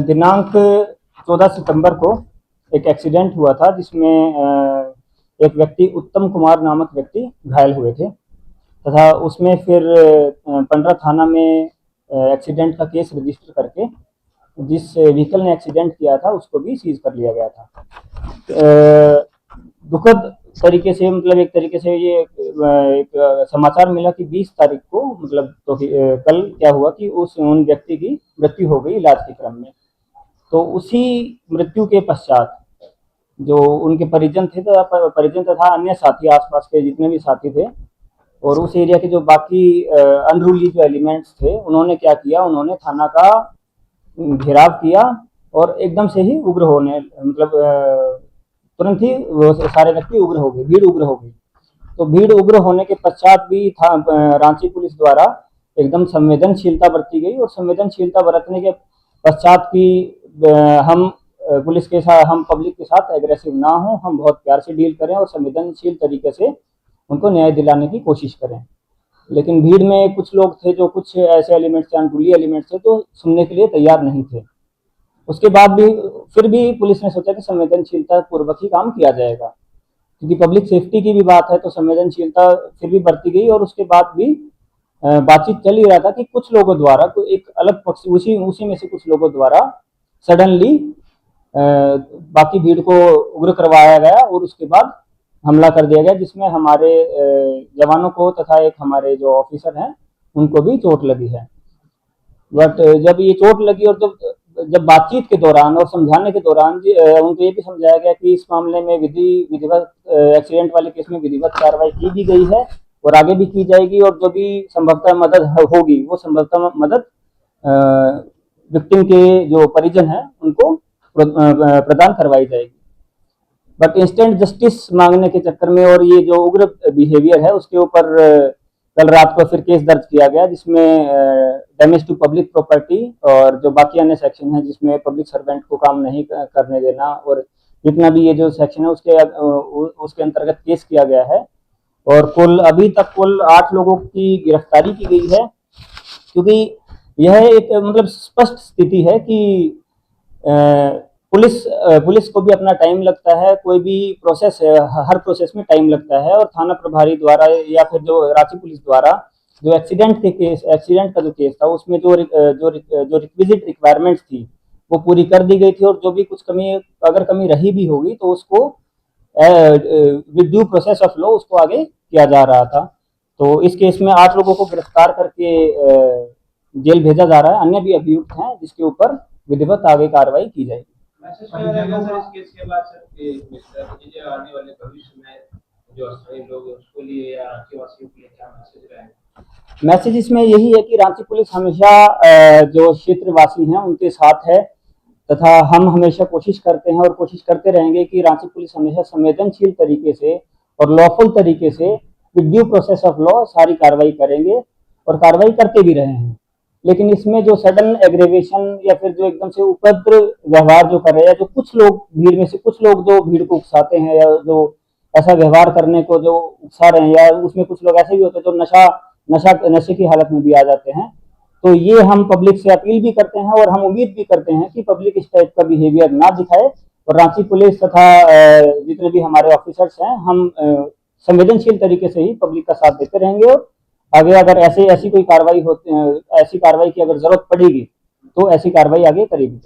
दिनांक 14 सितंबर को एक एक्सीडेंट हुआ था जिसमें एक व्यक्ति उत्तम कुमार नामक व्यक्ति घायल हुए थे तथा उसमें फिर पंडरा थाना में एक्सीडेंट का केस रजिस्टर करके जिस व्हीकल ने एक्सीडेंट किया था उसको भी सीज कर लिया गया था। दुखद तरीके से मतलब एक तरीके से ये एक समाचार मिला कि 20 तारीख को मतलब तो कल क्या हुआ कि उन व्यक्ति की मृत्यु हो गई इलाज के क्रम में। तो उसी मृत्यु के पश्चात जो उनके परिजन तथा अन्य साथी आसपास के जितने भी साथी थे और उस एरिया के जो बाकी अनरूली जो एलिमेंट्स थे उन्होंने क्या किया, उन्होंने थाना का घेराव किया और एकदम से ही उग्र होने मतलब तुरंत ही वो सारे व्यक्ति उग्र हो गए, भीड़ उग्र हो गई। तो भीड़ उग्र होने के पश्चात भी रांची पुलिस द्वारा एकदम संवेदनशीलता बरती गई और संवेदनशीलता बरतने के पश्चात भी हम पुलिस के साथ, हम पब्लिक के साथ एग्रेसिव ना हो, हम बहुत प्यार से डील करें और संवेदनशील तरीके से उनको न्याय दिलाने की कोशिश करें। लेकिन भीड़ में कुछ लोग थे जो कुछ ऐसे एलिमेंट्स थे, अनरूली एलिमेंट्स थे, तो सुनने के लिए तैयार नहीं थे। उसके बाद भी फिर भी पुलिस ने सोचा कि संवेदनशीलता पूर्वक ही काम किया जाएगा, क्योंकि पब्लिक सेफ्टी की भी बात है, तो संवेदनशीलता फिर भी बरती गई। और उसके बाद भी बातचीत चल ही रहा था कि कुछ लोगों द्वारा तो एक अलग पक्ष उसी में से कुछ लोगों द्वारा सडनली बाकी भीड़ को उग्र करवाया गया और उसके बाद हमला कर दिया गया, जिसमें हमारे जवानों को तथा एक हमारे जो ऑफिसर हैं उनको भी चोट लगी है। बट जब ये चोट लगी और जब बातचीत के दौरान और समझाने के दौरान उनको ये भी समझाया गया कि इस मामले में विधिवत एक्सीडेंट वाले केस में विधिवत कार्रवाई की भी गई है और आगे भी की जाएगी और जो भी संभवतः मदद होगी वो संभवतः मदद विक्टिम के जो परिजन हैं उनको प्रदान करवाई जाएगी। बट इंस्टेंट जस्टिस मांगने के चक्कर में और ये जो उग्र बिहेवियर है उसके ऊपर कल रात को फिर केस दर्ज किया गया, जिसमें डैमेज टू पब्लिक प्रॉपर्टी और जो बाकी अन्य सेक्शन है जिसमें पब्लिक सर्वेंट को काम नहीं करने देना और जितना भी ये जो सेक्शन है उसके अंतर्गत केस किया गया है। और अभी तक कुल 8 लोगों की गिरफ्तारी की गई है, क्योंकि यह एक मतलब स्पष्ट स्थिति है कि पुलिस को भी अपना टाइम लगता है, कोई भी प्रोसेस है हर प्रोसेस में टाइम लगता है। और थाना प्रभारी द्वारा या फिर जो रांची पुलिस द्वारा जो एक्सीडेंट का जो केस था उसमें जो रिक्विजिट रिक्वायरमेंट्स थी वो पूरी कर दी गई थी और जो भी कुछ अगर कमी रही भी होगी तो उसको with due process of law उसको आगे किया जा रहा था। तो इस केस में 8 लोगों को गिरफ्तार करके जेल भेजा जा रहा है, अन्य भी अभियुक्त हैं जिसके ऊपर विधिवत आगे कार्रवाई की जाएगी। मैसेज क्या रहेगा सर इस केस के बाद सर कि आने वाले भविष्य में जो स्थानीय लोग उसको लिए या रांची वासियों के लिए क्या मैसेज रहेगा? मैसेज इसमें यही है कि रांची पुलिस हमेशा जो क्षेत्रवासी हैं उनके साथ है तथा हम हमेशा कोशिश करते हैं और कोशिश करते रहेंगे कि रांची पुलिस हमेशा संवेदनशील तरीके से और लॉफुल तरीके से with due process of law सारी कार्रवाई करेंगे और कार्रवाई करते भी रहे हैं। लेकिन इसमें जो सडन एग्रेवेशन या फिर जो एकदम से उपद्र व्यवहार जो कर रहे हैं, जो कुछ लोग भीड़ में से कुछ लोग जो भीड़ को उकसाते हैं या जो ऐसा व्यवहार करने को जो उकसा रहे हैं, या उसमें कुछ लोग ऐसे भी होते हैं जो नशे की हालत में भी आ जाते हैं, तो ये हम पब्लिक से अपील भी करते हैं और हम उम्मीद भी करते हैं कि पब्लिक इस टाइप का बिहेवियर ना दिखाए। और रांची पुलिस तथा जितने भी हमारे ऑफिसर्स हैं हम संवेदनशील तरीके से ही पब्लिक का साथ देते रहेंगे और आगे अगर ऐसी कोई कार्रवाई की अगर जरूरत पड़ेगी तो ऐसी कार्रवाई आगे करेगी।